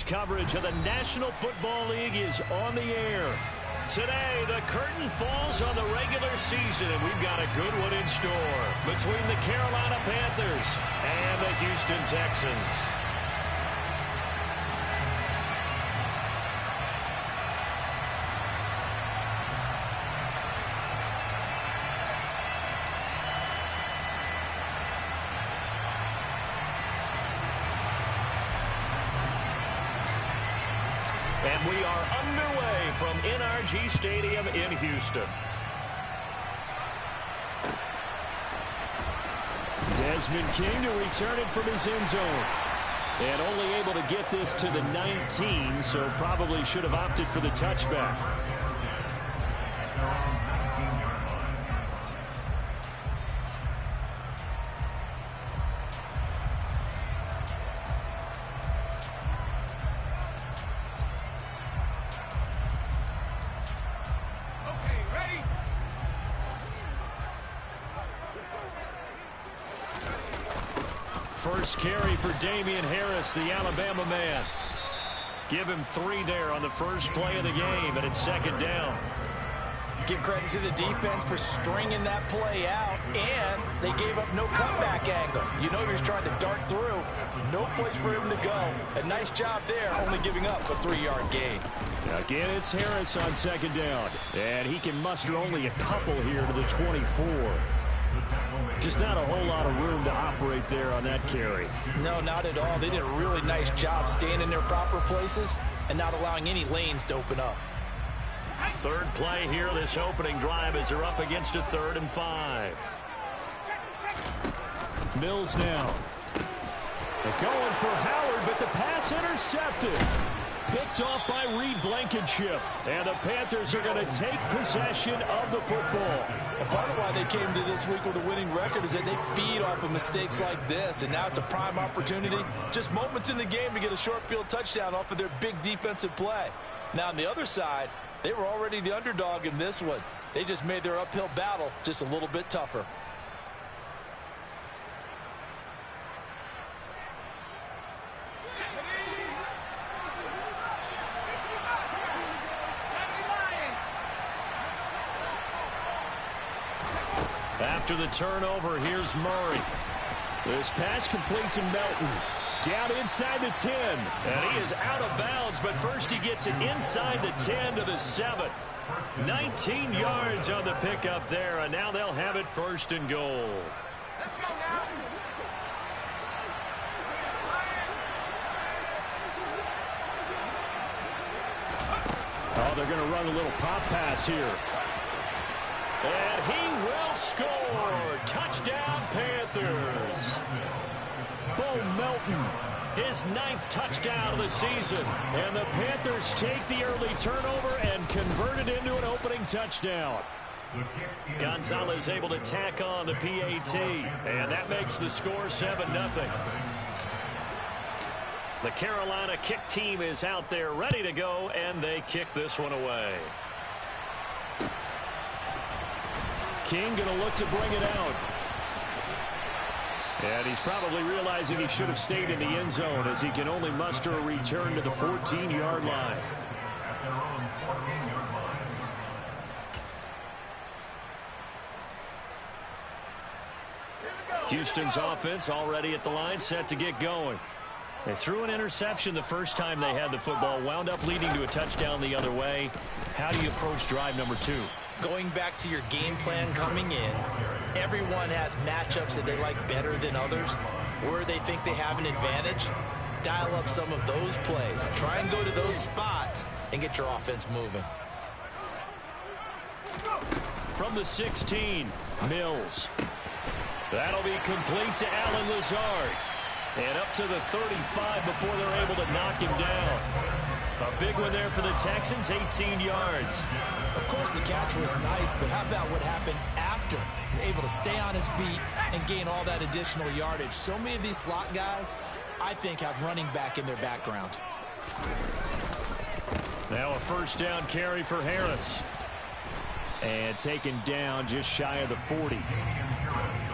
coverage of the National Football League is on the air. Today, the curtain falls on the regular season, and we've got a good one in store between the Carolina Panthers and the Houston Texans. And we are underway from NRG Stadium in Houston. Desmond King to return it from his end zone. And only able to get this to the 19, so probably should have opted for the touchback. First carry for Damian Harris, the Alabama man. Give him 3 there on the first play of the game, and it's second down. Give credit to the defense for stringing that play out, and they gave up no cutback angle. You know he was trying to dart through. No place for him to go. A nice job there, only giving up a 3-yard gain. Again, it's Harris on second down, and he can muster only a couple here to the 24. Just not a whole lot of room to operate there on that carry. No, not at all. They did a really nice job staying in their proper places and not allowing any lanes to open up. Third play here, this opening drive, as they're up against a 3rd and 5. Mills now. They're going for Howard, but the pass intercepted. Picked off by Reed Blankenship. And the Panthers are going to take possession of the football. And part of why they came to this week with a winning record is that they feed off of mistakes like this. And now it's a prime opportunity. Just moments in the game to get a short field touchdown off of their big defensive play. Now on the other side, they were already the underdog in this one. They just made their uphill battle just a little bit tougher. After the turnover, here's Murray. This pass complete to Melton. Down inside the 10. And he is out of bounds, but first he gets it inside the 10 to the 7. 19 yards on the pickup there, and now they'll have it 1st and goal. Let's go now. Oh, they're going to run a little pop pass here. And he will score. Touchdown, Panthers. Bo Melton, his 9th touchdown of the season. And the Panthers take the early turnover and convert it into an opening touchdown. Gonzalez able to tack on the PAT. And that makes the score 7-0. The Carolina kick team is out there ready to go, and they kick this one away. King going to look to bring it out. And he's probably realizing he should have stayed in the end zone as he can only muster a return to the 14-yard line. Houston's offense already at the line, set to get going. They threw an interception the first time they had the football, wound up leading to a touchdown the other way. How do you approach drive number 2? Going back to your game plan coming in, everyone has matchups that they like better than others, where they think they have an advantage. Dial up some of those plays. Try and go to those spots and get your offense moving. From the 16, Mills. That'll be complete to Allen Lazard. And up to the 35 before they're able to knock him down. A big one there for the Texans, 18 yards. Of course, the catch was nice, but how about what happened after? Able to stay on his feet and gain all that additional yardage. So many of these slot guys, I think, have running back in their background. Now a 1st down carry for Harris. And taken down just shy of the 40.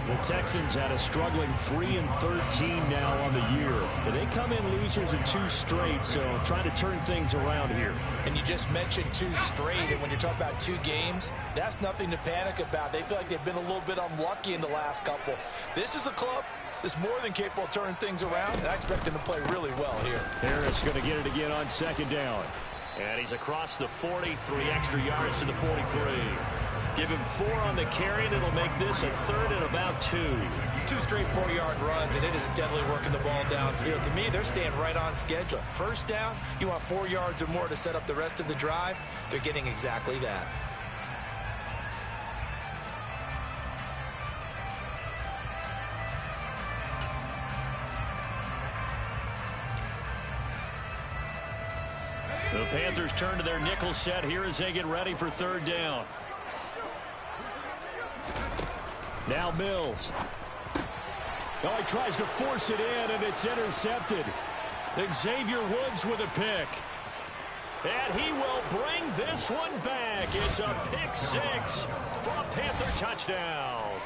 The Texans had a struggling 3-13 now on the year. They come in losers in 2 straight, so trying to turn things around here. And you just mentioned 2 straight, and when you're talking about 2 games, that's nothing to panic about. They feel like they've been a little bit unlucky in the last couple. This is a club that's more than capable of turning things around, and I expect them to play really well here. Harris going to get it again on 2nd down. And he's across the 40, 3 extra yards to the 43. Give him 4 on the carry, and it'll make this a 3rd and about 2. 2 straight 4-yard runs, and it is steadily working the ball downfield. To me, they're staying right on schedule. First down, you want 4 yards or more to set up the rest of the drive. They're getting exactly that. The Panthers turn to their nickel set here as they get ready for 3rd down. Now Mills. Oh, he tries to force it in, and it's intercepted. Xavier Woods with a pick. And he will bring this one back. It's a pick 6 for a Panther touchdown.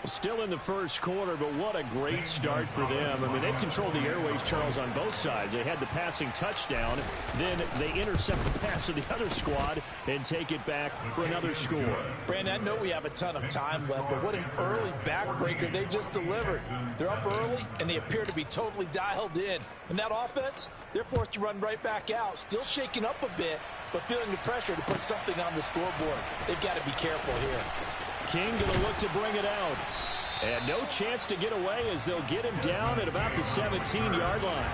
Still in the first quarter, but what a great start for them. I mean, they've controlled the airways, Charles, on both sides. They had the passing touchdown. Then they intercept the pass of the other squad and take it back for another score. Brandon, I know we have a ton of time left, but what an early backbreaker they just delivered. They're up early, and they appear to be totally dialed in. And that offense, they're forced to run right back out, still shaking up a bit, but feeling the pressure to put something on the scoreboard. They've got to be careful here. King going to look to bring it out. And no chance to get away as they'll get him down at about the 17-yard line.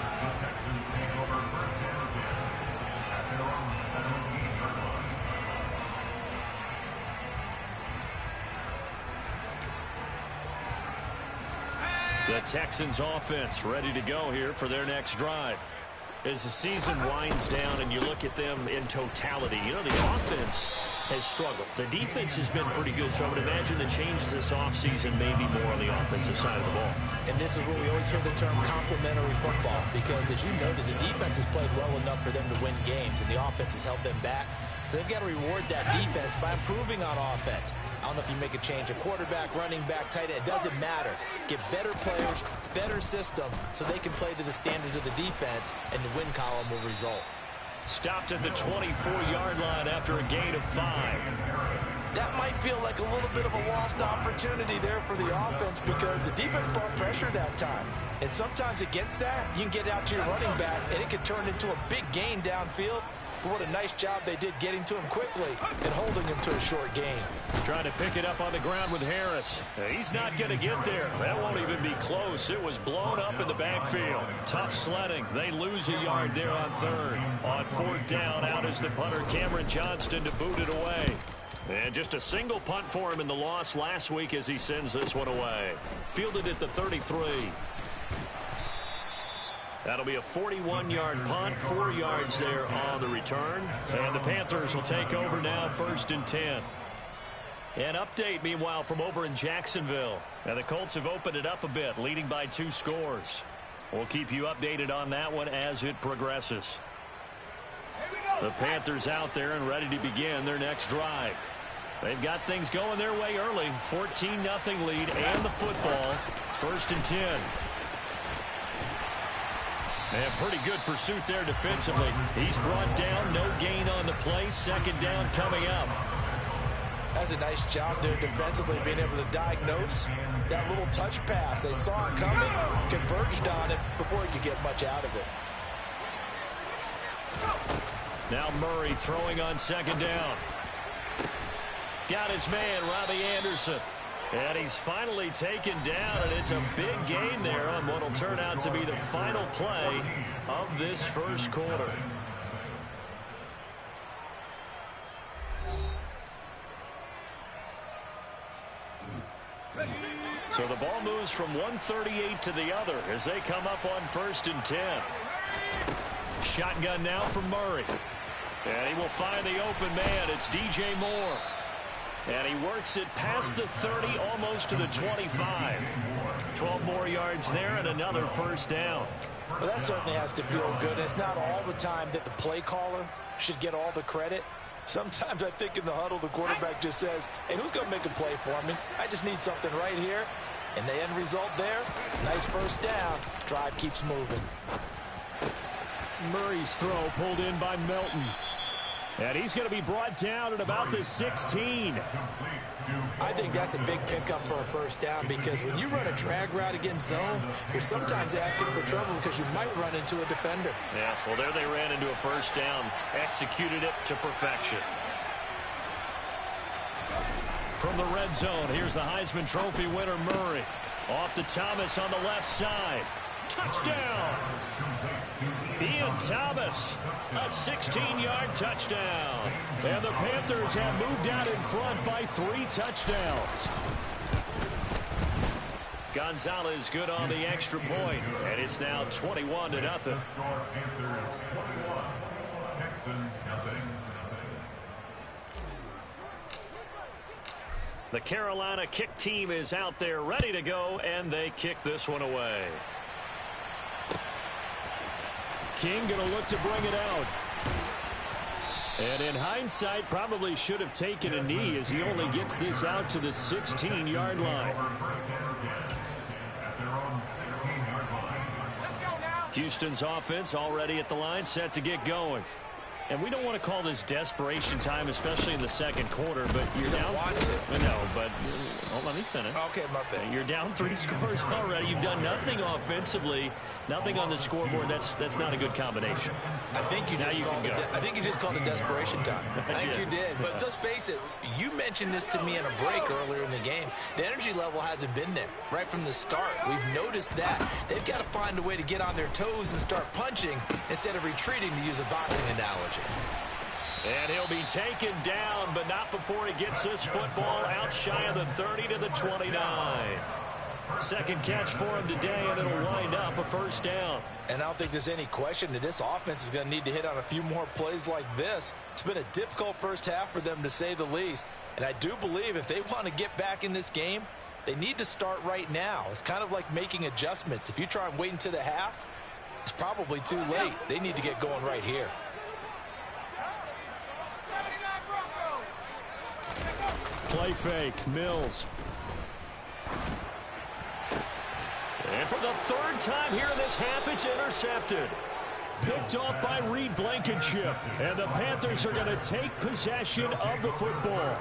The Texans offense ready to go here for their next drive. As the season winds down and you look at them in totality, you know, the offense has struggled. The defense has been pretty good, so I would imagine the changes this offseason may be more on the offensive side of the ball. And this is where we always hear the term complementary football, because as you noted, the defense has played well enough for them to win games, and the offense has held them back. So they've got to reward that defense by improving on offense. I don't know if you make a change, a quarterback, running back, tight end, it doesn't matter. Get better players, better system, so they can play to the standards of the defense, and the win column will result. Stopped at the 24-yard line after a gain of 5. That might feel like a little bit of a lost opportunity there for the offense, because the defense brought pressure that time. And sometimes against that, you can get out to your running back, and it could turn into a big gain downfield. But what a nice job they did getting to him quickly and holding him to a short gain. Trying to pick it up on the ground with Harris. He's not going to get there. That won't even be close. It was blown up in the backfield. Tough sledding. They lose a yard there on 3rd. On 4th down, out is the punter, Cameron Johnston, to boot it away. And just a single punt for him in the loss last week as he sends this one away. Fielded at the 33. That'll be a 41-yard punt, 4 yards there on the return. And the Panthers will take over now, 1st and 10. An update, meanwhile, from over in Jacksonville. Now, the Colts have opened it up a bit, leading by 2 scores. We'll keep you updated on that one as it progresses. The Panthers out there and ready to begin their next drive. They've got things going their way early. 14-0 lead and the football. 1st and 10. And pretty good pursuit there defensively. He's brought down, no gain on the play. 2nd down coming up. That's a nice job there defensively, being able to diagnose that little touch pass. They saw it coming, converged on it before he could get much out of it. Now Murray throwing on 2nd down. Got his man, Robbie Anderson. And he's finally taken down, and it's a big gain there on what will turn out to be the final play of this first quarter. So the ball moves from 138 to the other as they come up on 1st and 10. Shotgun now from Murray. And he will find the open man. It's DJ Moore. And he works it past the 30, almost to the 25. 12 more yards there and another 1st down. Well, that certainly has to feel good. It's not all the time that the play caller should get all the credit. Sometimes I think in the huddle, the quarterback just says, hey, who's going to make a play for me? I just need something right here. And the end result there, nice first down. Drive keeps moving. Murray's throw pulled in by Melton. And he's going to be brought down at about the 16. I think that's a big pickup for a first down because when you run a drag route against zone, you're sometimes asking for trouble because you might run into a defender. Yeah, well, there they ran into a first down. Executed it to perfection. From the red zone, here's the Heisman Trophy winner, Murray. Off to Thomas on the left side. Touchdown! Ian Thomas, a 16-yard touchdown. And the Panthers have moved out in front by 3 touchdowns. Gonzalez good on the extra point, and it's now 21-0. The Carolina kick team is out there ready to go, and they kick this one away. King going to look to bring it out. And in hindsight, probably should have taken a knee as he only gets this out to the 16-yard line. Houston's offense already at the line, set to get going. And we don't want to call this desperation time, especially in the second quarter, but you're down. No, but let me finish. Okay, my bad. You're down 3 scores already. You've done nothing offensively, nothing on the scoreboard. That's not a good combination. I think you just called it desperation time. I think you did. But let's face it, you mentioned this to me in a break earlier in the game. The energy level hasn't been there right from the start. We've noticed that. They've got to find a way to get on their toes and start punching instead of retreating, to use a boxing analogy. And he'll be taken down, but not before he gets this football out shy of the 30 to the 29. Second catch for him today, and it'll wind up a first down. And I don't think there's any question that this offense is going to need to hit on a few more plays like this. It's been a difficult first half for them, to say the least. And I do believe if they want to get back in this game, they need to start right now. It's kind of like making adjustments. If you try and wait until the half, it's probably too late. They need to get going right here. Play fake, Mills. And for the 3rd time here in this half, it's intercepted. Picked off by Reed Blankenship. And the Panthers are going to take possession of the football.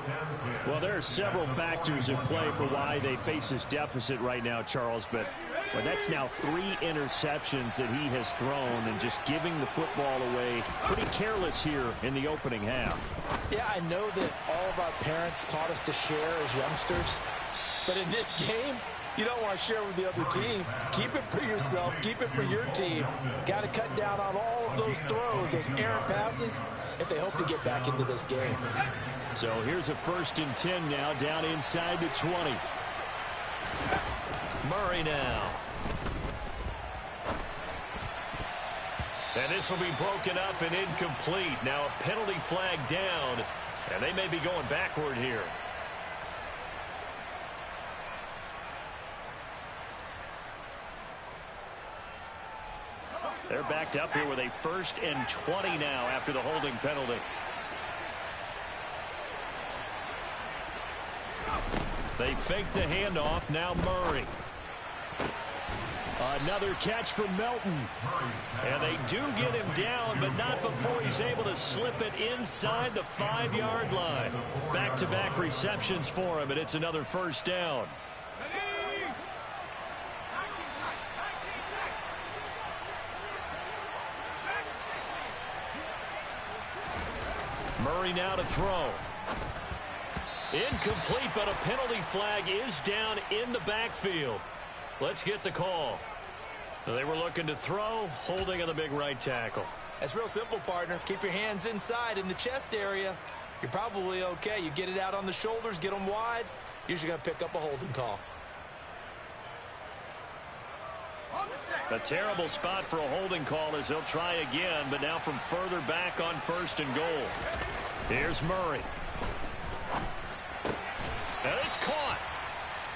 Well, there are several factors at play for why they face this deficit right now, Charles. But that's now 3 interceptions that he has thrown, and just giving the football away pretty careless here in the opening half. Yeah, I know that all of our parents taught us to share as youngsters. But in this game, you don't want to share with the other team. Keep it for yourself. Keep it for your team. Got to cut down on all of those throws, those errant passes, if they hope to get back into this game. So here's a 1st and 10 now, down inside the 20. Murray now. And this will be broken up and incomplete. Now a penalty flag down, and they may be going backward here. They're backed up here with a 1st and 20 now after the holding penalty. They fake the handoff. Now Murray. Another catch for Melton. And they do get him down, but not before he's able to slip it inside the 5-yard line. Back-to-back receptions for him, and it's another first down. Murray now to throw. Incomplete, but a penalty flag is down in the backfield. Let's get the call. They were looking to throw, holding on the big right tackle. That's real simple, partner. Keep your hands inside in the chest area. You're probably okay. You get it out on the shoulders, get them wide. Usually going to pick up a holding call. A terrible spot for a holding call as they'll try again, but now from further back on 1st and goal. Here's Murray. And it's caught.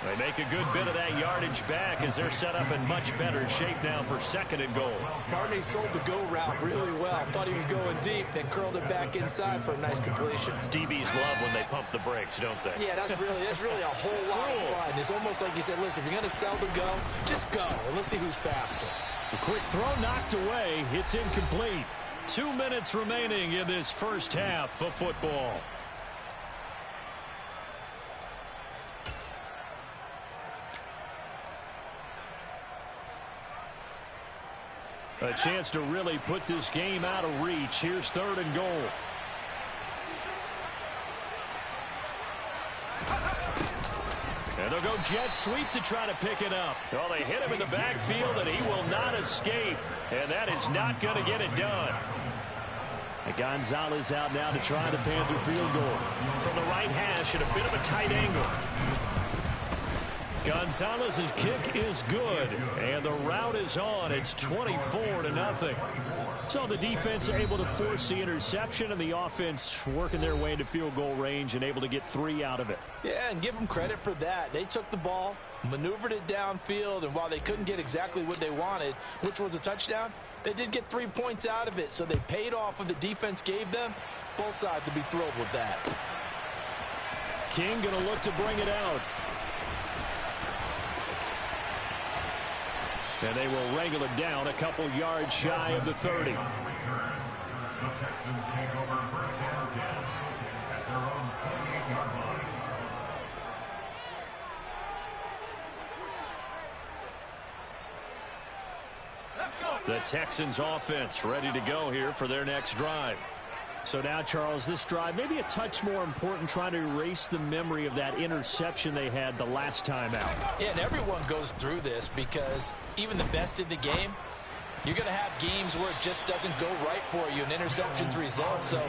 They make a good bit of that yardage back as they're set up in much better shape now for 2nd and goal. Barney sold the go route really well. Thought he was going deep, then curled it back inside for a nice completion. DBs love when they pump the brakes, don't they? Yeah, that's really a whole lot of fun. It's almost like you said, listen, if you're going to sell the go, just go, and let's see who's faster. A quick throw knocked away. It's incomplete. 2 minutes remaining in this first half of football. A chance to really put this game out of reach. Here's 3rd and goal. And they'll go jet sweep to try to pick it up. Well, they hit him in the backfield, and he will not escape. And that is not going to get it done. And Gonzalez out now to try the Panther field goal. From the right hash at a bit of a tight angle. Gonzalez's kick is good, and the route is on. It's 24-0. So the defense able to force the interception, and the offense working their way into field goal range and able to get 3 out of it. Yeah, and give them credit for that. They took the ball, maneuvered it downfield, and while they couldn't get exactly what they wanted, which was a touchdown, they did get 3 points out of it, so they paid off what the defense gave them. Both sides will be thrilled with that. King going to look to bring it out. And they will wrangle it down a couple yards shy of the 30. The Texans offense ready to go here for their next drive. So now, Charles, this drive maybe a touch more important, trying to erase the memory of that interception they had the last time out. Yeah, and everyone goes through this because even the best in the game, you're going to have games where it just doesn't go right for you and interceptions result. So,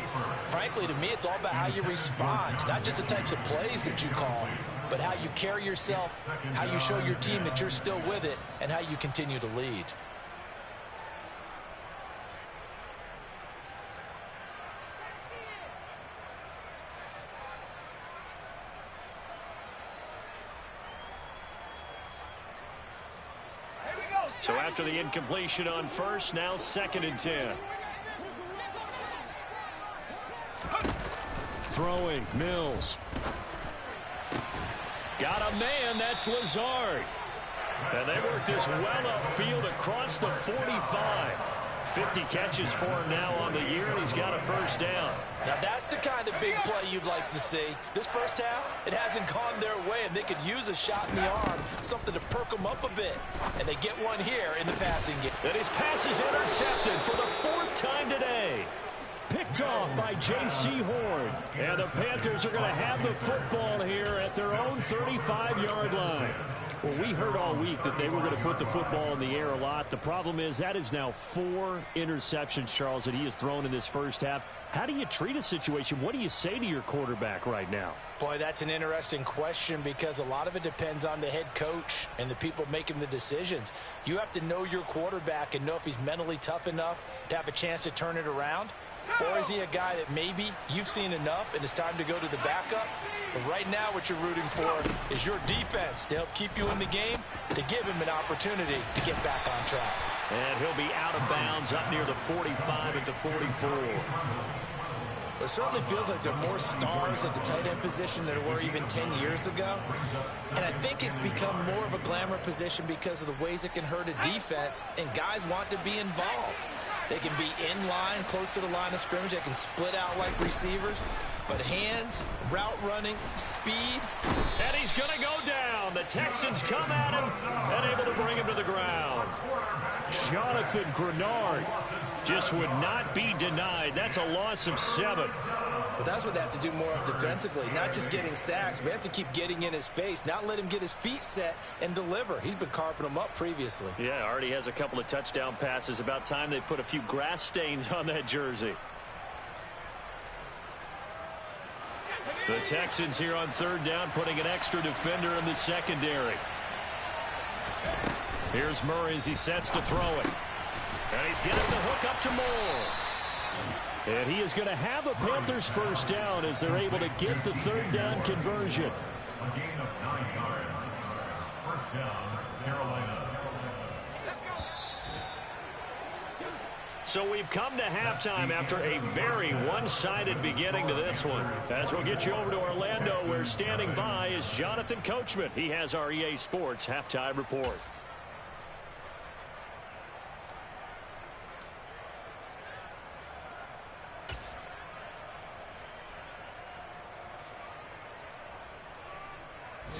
frankly, to me, it's all about how you respond, not just the types of plays that you call, but how you carry yourself, how you show your team that you're still with it, and how you continue to lead. So after the incompletion on first, now 2nd and 10. Throwing, Mills. Got a man, that's Lazard. And they work this well upfield across the 45. 50 catches for him now on the year, and he's got a first down. Now that's the kind of big play you'd like to see. This first half, it hasn't gone their way, and they could use a shot in the arm, something to perk them up a bit. And they get one here in the passing game. And his pass is intercepted for the 4th time today. Picked off by J.C. Horn. And the Panthers are going to have the football here at their own 35-yard line. Well, we heard all week that they were going to put the football in the air a lot. The problem is that is now 4 interceptions, Charles, that he has thrown in this first half. How do you treat a situation? What do you say to your quarterback right now? Boy, that's an interesting question because a lot of it depends on the head coach and the people making the decisions. You have to know your quarterback and know if he's mentally tough enough to have a chance to turn it around. Or is he a guy that maybe you've seen enough and it's time to go to the backup? But right now what you're rooting for is your defense to help keep you in the game, to give him an opportunity to get back on track. And he'll be out of bounds up near the 45 at the 44. It certainly feels like there are more stars at the tight end position than there were even 10 years ago. And I think it's become more of a glamour position because of the ways it can hurt a defense, and guys want to be involved. They can be in line, close to the line of scrimmage. They can split out like receivers. But hands, route running, speed. And he's going to go down. The Texans come at him and able to bring him to the ground. Jonathan Grenard just would not be denied. That's a loss of 7. But that's what they have to do more of defensively, not just getting sacks. We have to keep getting in his face, not let him get his feet set and deliver. He's been carping them up previously. Yeah, already has a couple of touchdown passes. About time they put a few grass stains on that jersey. The Texans here on 3rd down, putting an extra defender in the secondary. Here's Murray as he sets to throw it. And he's getting the hook up to Moore. And he is going to have a Panthers first down as they're able to get the 3rd down conversion. First down, Carolina. So we've come to halftime after a very one-sided beginning to this one. As we'll get you over to Orlando, where standing by is Jonathan Coachman. He has our EA Sports halftime report.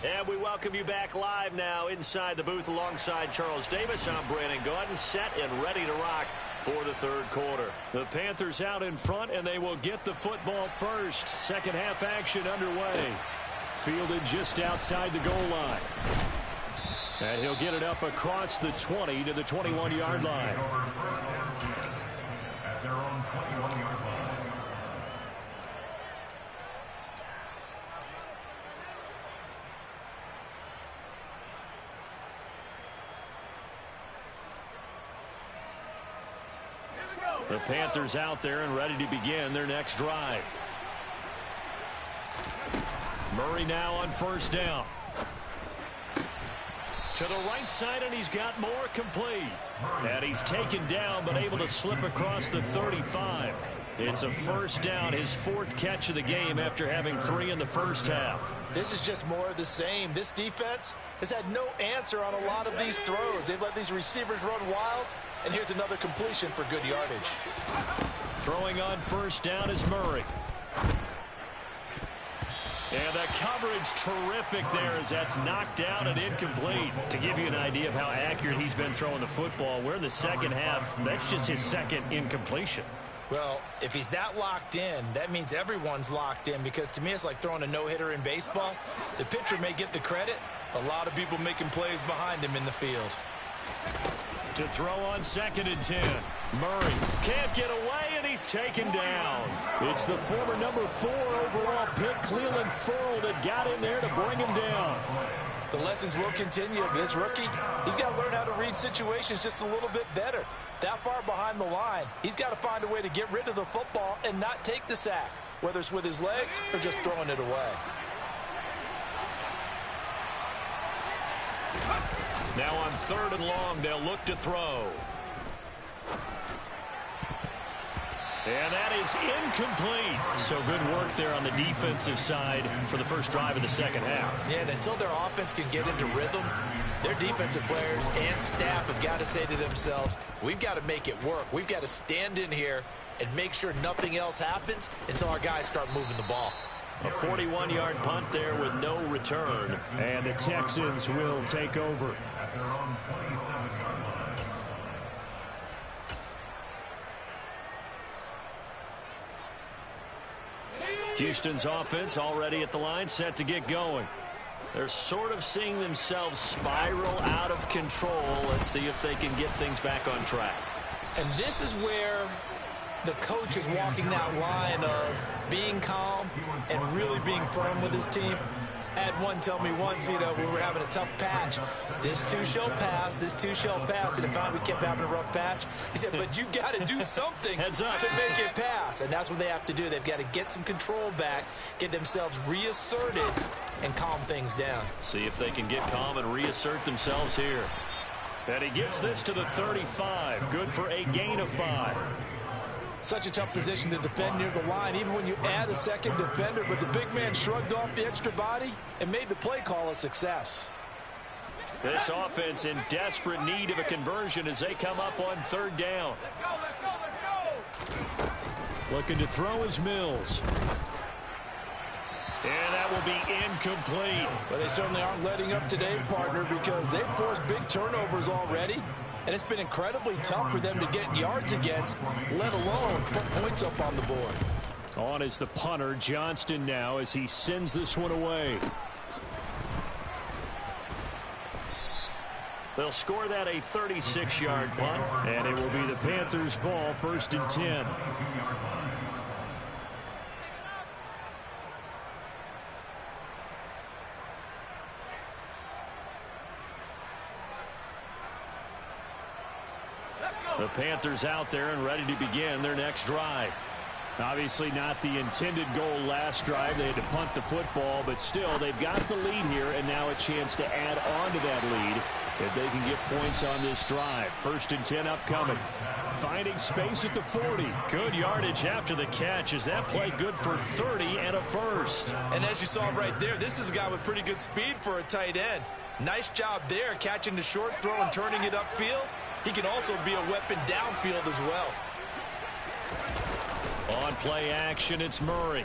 And we welcome you back live now inside the booth alongside Charles Davis. I'm Brandon Gaudin, set and ready to rock for the third quarter. The Panthers out in front, and they will get the football first. Second half action underway. Fielded just outside the goal line. And he'll get it up across the 20 to the 21-yard line. At their own 21-yard line. The Panthers out there and ready to begin their next drive. Murray now on first down. To the right side, and he's got more complete. And he's taken down, but able to slip across the 35. It's a first down, his fourth catch of the game after having 3 in the first half. This is just more of the same. This defense has had no answer on a lot of these throws. They've let these receivers run wild. And here's another completion for good yardage. Throwing on first down is Murray. And the coverage terrific there as that's knocked down and incomplete. To give you an idea of how accurate he's been throwing the football, we're in the second half. That's just his second incompletion. Well, if he's that locked in, that means everyone's locked in, because to me it's like throwing a no-hitter in baseball. The pitcher may get the credit. A lot of people making plays behind him in the field. To throw on second and 10. Murray can't get away, and he's taken down. It's the former number 4 overall pick, Cleveland Ferrell, that got in there to bring him down. The lessons will continue. This rookie, he's got to learn how to read situations just a little bit better. That far behind the line, he's got to find a way to get rid of the football and not take the sack, whether it's with his legs or just throwing it away. Now on third and long, they'll look to throw. And that is incomplete. So good work there on the defensive side for the first drive of the second half. Yeah, and until their offense can get into rhythm, their defensive players and staff have got to say to themselves, we've got to make it work. We've got to stand in here and make sure nothing else happens until our guys start moving the ball. A 41-yard punt there with no return. And the Texans will take over. At their own 27-yard line. Houston's offense already at the line, set to get going. They're sort of seeing themselves spiral out of control. Let's see if they can get things back on track. And this is where the coach is walking that line of being calm and really being firm with his team. I had one tell me once, we were having a tough patch. This too shall pass, this too shall pass. And if we kept having a rough patch, he said, but you've got to do something to make it pass. And that's what they have to do. They've got to get some control back, get themselves reasserted, and calm things down. See if they can get calm and reassert themselves here. And he gets this to the 35. Good for a gain of 5. Such a tough position to defend near the line, even when you add a second defender. But the big man shrugged off the extra body and made the play call a success. This offense in desperate need of a conversion as they come up on third down. Let's go. Looking to throw is Mills. And that will be incomplete. But they certainly aren't letting up today, partner, because they've forced big turnovers already. And it's been incredibly tough for them to get yards against, let alone put points up on the board. On is the punter, Johnston, now as he sends this one away. They'll score that a 36-yard punt, and it will be the Panthers' ball, first and 10. The Panthers out there and ready to begin their next drive. Obviously not the intended goal last drive. They had to punt the football, but still, they've got the lead here, and now a chance to add on to that lead if they can get points on this drive. 1st and 10 upcoming. Finding space at the 40. Good yardage after the catch. Is that play good for 30 and a first? And as you saw right there, this is a guy with pretty good speed for a tight end. Nice job there, catching the short throw and turning it upfield. He can also be a weapon downfield as well. On play action, it's Murray.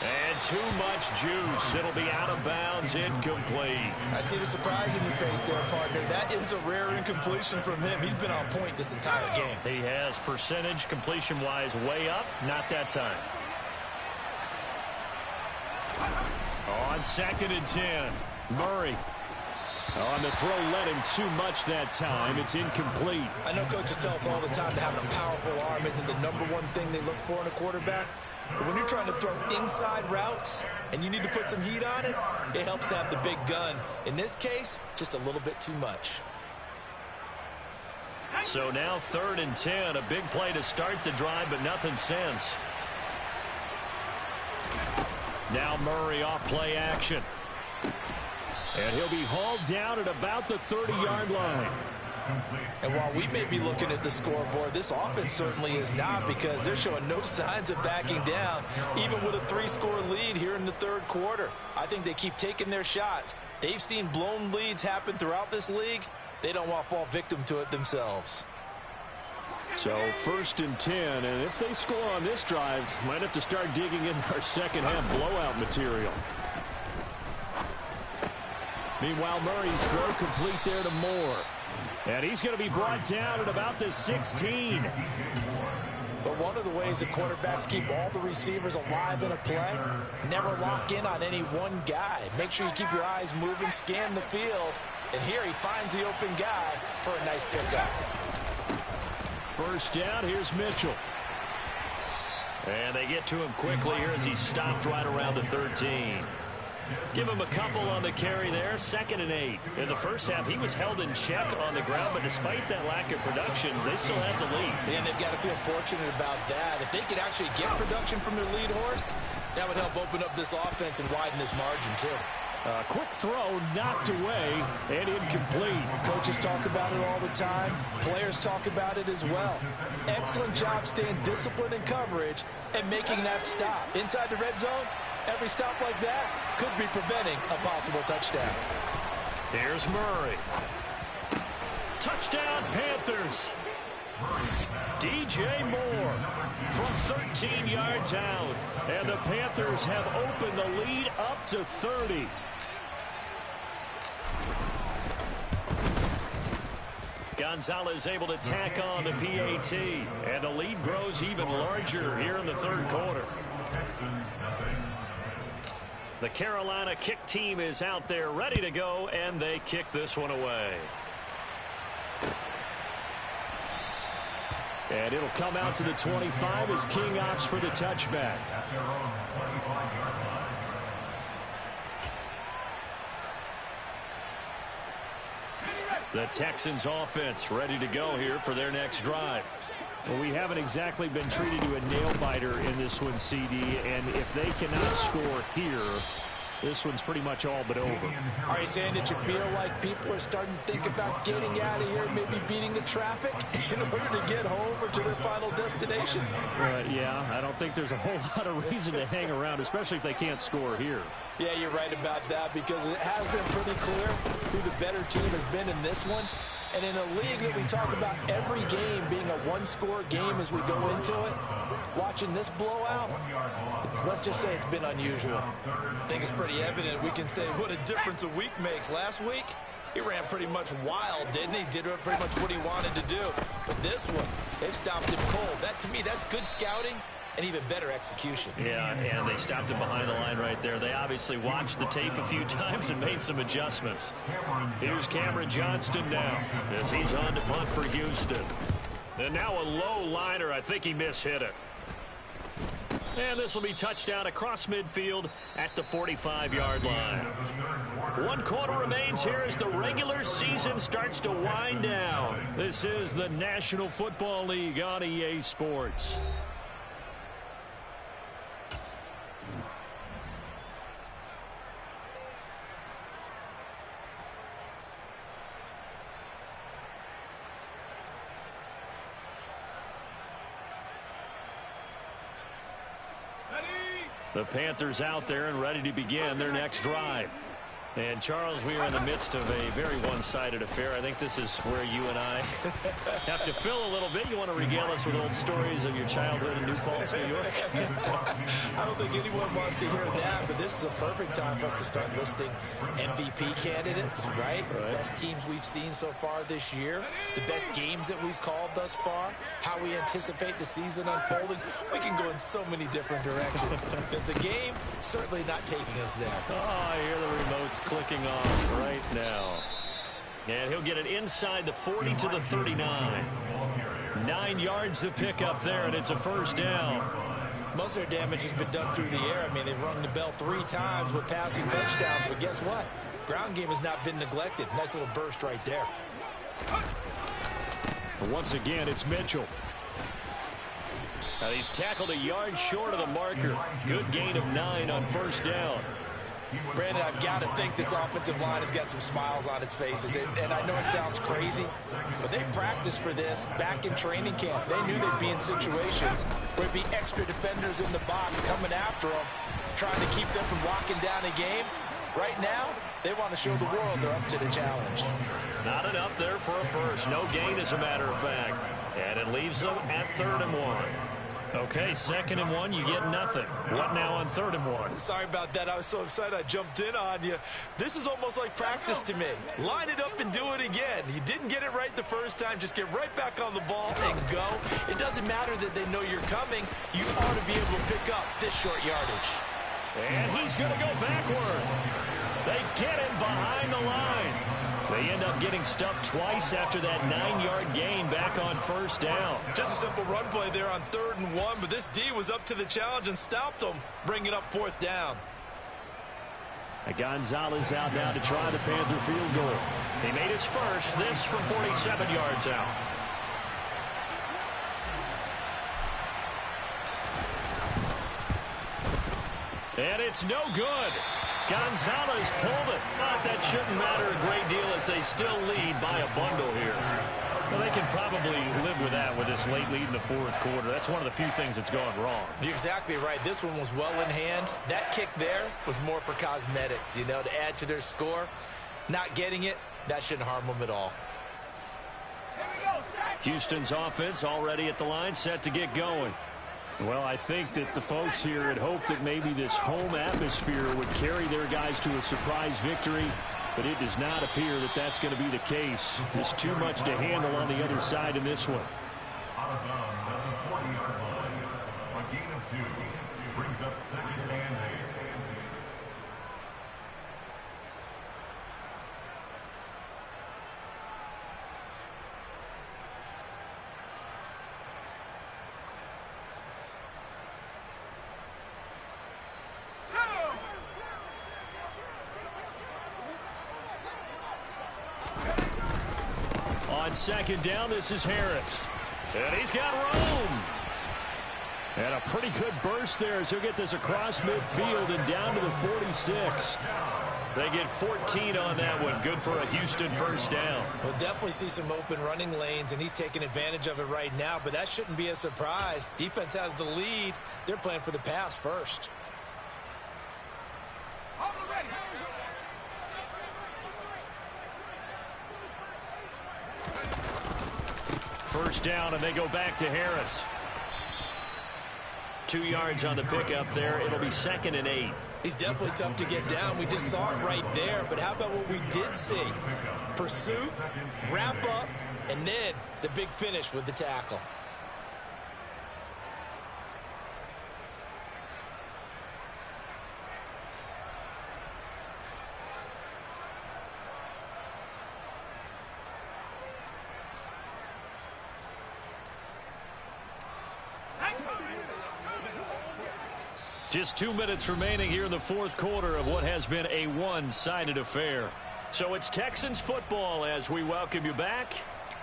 And too much juice. It'll be out of bounds, incomplete. I see the surprise in your face there, partner. That is a rare incompletion from him. He's been on point this entire game. He has percentage completion-wise way up. Not that time. On 2nd and 10, Murray. On the throw, led him too much that time. It's incomplete. I know coaches tell us all the time that having a powerful arm isn't the #1 thing they look for in a quarterback. But when you're trying to throw inside routes and you need to put some heat on it, it helps have the big gun. In this case, just a little bit too much. So now 3rd and 10, a big play to start the drive, but nothing since. Now Murray off play action. And he'll be hauled down at about the 30-yard line. And while we may be looking at the scoreboard, this offense certainly is not, because they're showing no signs of backing down, even with a 3-score lead here in the 3rd quarter. I think they keep taking their shots. They've seen blown leads happen throughout this league. They don't want to fall victim to it themselves. So 1st and 10, and if they score on this drive, might have to start digging in our second-half blowout material. Meanwhile, Murray's throw complete there to Moore. And he's going to be brought down at about the 16. But one of the ways that quarterbacks keep all the receivers alive in a play, never lock in on any one guy. Make sure you keep your eyes moving, scan the field. And here he finds the open guy for a nice pickup. 1st down, here's Mitchell. And they get to him quickly here as he stopped right around the 13. Give him a couple on the carry there. 2nd and 8. In the first half, he was held in check on the ground, but despite that lack of production, they still have the lead. And they've got to feel fortunate about that. If they could actually get production from their lead horse, that would help open up this offense and widen this margin, too. Quick throw, knocked away, and incomplete. Coaches talk about it all the time. Players talk about it as well. Excellent job staying disciplined in coverage and making that stop. Inside the red zone, every stop like that could be preventing a possible touchdown. Here's Murray. Touchdown, Panthers. DJ Moore from 13 yards out. And the Panthers have opened the lead up to 30. Gonzalez able to tack on the PAT. And the lead grows even larger here in the 3rd quarter. The Carolina kick team is out there ready to go, and they kick this one away. And it'll come out to the 25 as King opts for the touchback. The Texans offense ready to go here for their next drive. Well, we haven't exactly been treated to a nail-biter in this one, CD, and if they cannot score here, this one's pretty much all but over. Are you saying that you feel like people are starting to think about getting out of here, maybe beating the traffic in order to get home or to their final destination? Yeah, I don't think there's a whole lot of reason to hang around, especially if they can't score here. Yeah, you're right about that, because it has been pretty clear who the better team has been in this one. And in a league that we talk about every game being a one-score game as we go into it, watching this blowout, let's just say it's been unusual. I think it's pretty evident. We can say what a difference a week makes. Last week, he ran pretty much wild, didn't he? Did pretty much what he wanted to do. But this one, they've stopped him cold. That, to me, that's good scouting and even better execution. Yeah, and they stopped him behind the line right there. They obviously watched the tape a few times and made some adjustments. Here's Cameron Johnston now as he's on to punt for Houston. And now a low liner. I think he mishit it. And this will be touchdown across midfield at the 45-yard line. 1 quarter remains here as the regular season starts to wind down. This is the National Football League on EA Sports. The Panthers out there and ready to begin their next drive. And, Charles, we are in the midst of a very one-sided affair. I think this is where you and I have to fill a little bit. You want to regale us with old stories of your childhood in New Paltz, New York? I don't think anyone wants to hear that, but this is a perfect time for us to start listing MVP candidates, right? The best teams we've seen so far this year, the best games that we've called thus far, how we anticipate the season unfolding. We can go in so many different directions because the game certainly not taking us there. Oh, I hear the remotes clicking off right now. And he'll get it inside the 40 to the 39. 9 yards to pick up there, and it's a first down. Most of their damage has been done through the air. I mean, they've rung the bell 3 times with passing touchdowns, but guess what? Ground game has not been neglected. Nice little burst right there. Once again, it's Mitchell. Now he's tackled a yard short of the marker. Good gain of 9 on first down. Brandon, I've got to think this offensive line has got some smiles on its faces. And I know it sounds crazy, but they practiced for this back in training camp. They knew they'd be in situations where it'd be extra defenders in the box coming after them, trying to keep them from locking down a game. Right now, they want to show the world they're up to the challenge. Not enough there for a first. No gain, as a matter of fact. And it leaves them at 3rd and 1. Okay, 2nd and 1, you get nothing. What now on 3rd and 1? Sorry about that. I was so excited I jumped in on you. This is almost like practice to me. Line it up and do it again. You didn't get it right the first time. Just get right back on the ball and go. It doesn't matter that they know you're coming. You ought to be able to pick up this short yardage. And he's going to go backward. They get him behind the line. They end up getting stuffed twice after that 9-yard gain back on first down. Just a simple run play there on 3rd and 1, but this D was up to the challenge and stopped them, bringing up 4th down. Gonzalez out now to try the Panther field goal. He made his first, this from 47 yards out. And it's no good. Gonzalez pulled it, but that shouldn't matter a great deal as they still lead by a bundle here. Well, they can probably live with that with this late lead in the 4th quarter. That's one of the few things that's gone wrong. You're exactly right. This one was well in hand. That kick there was more for cosmetics, you know, to add to their score. Not getting it, that shouldn't harm them at all. Houston's offense already at the line, set to get going. Well, I think that the folks here had hoped that maybe this home atmosphere would carry their guys to a surprise victory, but it does not appear that that's going to be the case. There's too much to handle on the other side in this one. Out of bounds at the 40-yard line. A gain of 2 brings up 2nd and 8. On 2nd down, this is Harris. And he's got room. And a pretty good burst there as he'll get this across midfield and down to the 46. They get 14 on that one. Good for a Houston first down. We'll definitely see some open running lanes, and he's taking advantage of it right now, but that shouldn't be a surprise. Defense has the lead. They're playing for the pass first. First down, and they go back to Harris. 2 yards on the pickup there. It'll be 2nd and 8. He's definitely tough to get down. We just saw it right there. But how about what we did see? Pursuit, wrap up, and then the big finish with the tackle. Just 2 minutes remaining here in the fourth quarter of what has been a one-sided affair. So it's Texans football as we welcome you back.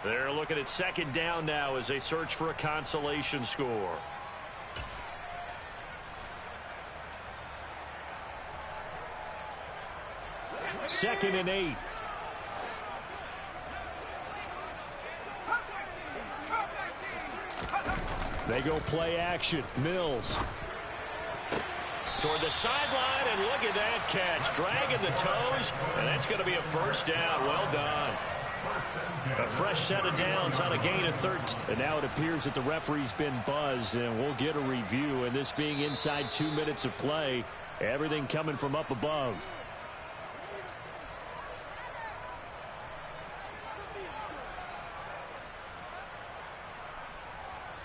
They're looking at second down now as they search for a consolation score. Second and 8. They go play action. Mills. Toward the sideline, and look at that catch. Dragging the toes, and that's going to be a first down. Well done. A fresh set of downs on a gain of 13. And now it appears that the referee's been buzzed, and we'll get a review. And this being inside 2 minutes of play, everything coming from up above.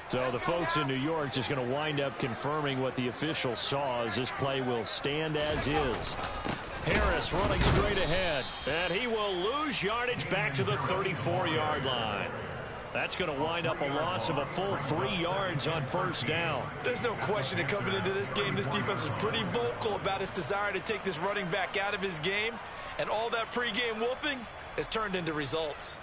So the folks in New York just going to wind up confirming what the official saw as this play will stand as is. Harris running straight ahead, and he will lose yardage back to the 34-yard line. That's going to wind up a loss of a full 3 yards on first down. There's no question that coming into this game, this defense was pretty vocal about its desire to take this running back out of his game, and all that pregame wolfing has turned into results.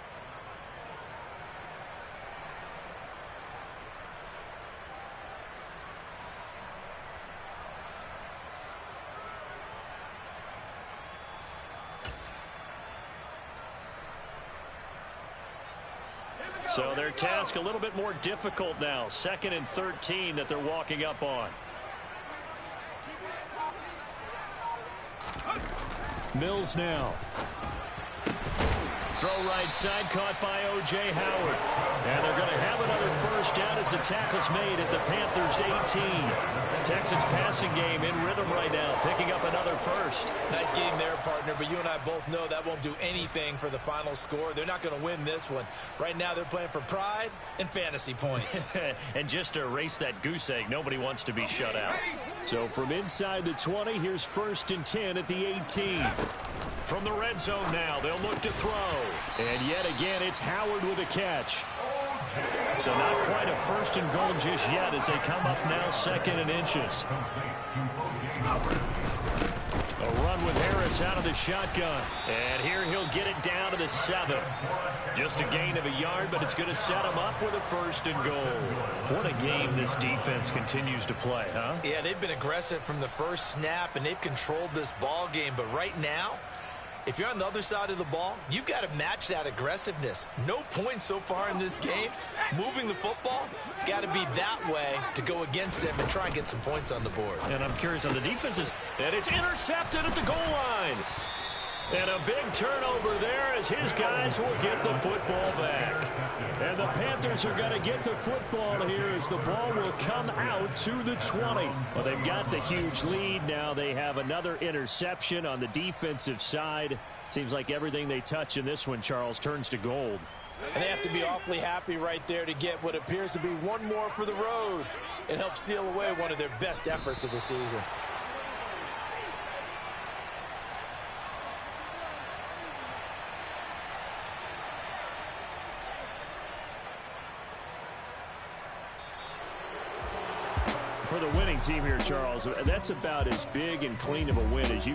So their task a little bit more difficult now. 2nd and 13 that they're walking up on. Mills now. Throw right side, caught by O.J. Howard. And they're going to have another first down as the tackle's made at the Panthers' 18. Texans passing game in rhythm right now, picking up another first. Nice game there, partner, but you and I both know that won't do anything for the final score. They're not going to win this one. Right now they're playing for pride and fantasy points. And just to erase that goose egg, nobody wants to be shut out. So from inside the 20, here's 1st and 10 at the 18. From the red zone now, they'll look to throw. And yet again, it's Howard with a catch. So not quite a 1st and goal just yet as they come up now 2nd and inches. A run with Harris out of the shotgun. And here he'll get it down to the 7. Just a gain of a yard, but it's going to set him up with a 1st and goal. What a game this defense continues to play, huh? Yeah, they've been aggressive from the first snap, and they've controlled this ball game. But right now, if you're on the other side of the ball, you've got to match that aggressiveness. No points so far in this game. Moving the football, got to be that way to go against them and try and get some points on the board. And I'm curious on the defenses. And it's intercepted at the goal line. And a big turnover there as his guys will get the football back. And the Panthers are going to get the football here as the ball will come out to the 20. Well, they've got the huge lead. Now they have another interception on the defensive side. Seems like everything they touch in this one, Charles, turns to gold. And they have to be awfully happy right there to get what appears to be one more for the road. It helps seal away one of their best efforts of the season. For the winning team here, Charles, that's about as big and clean of a win as you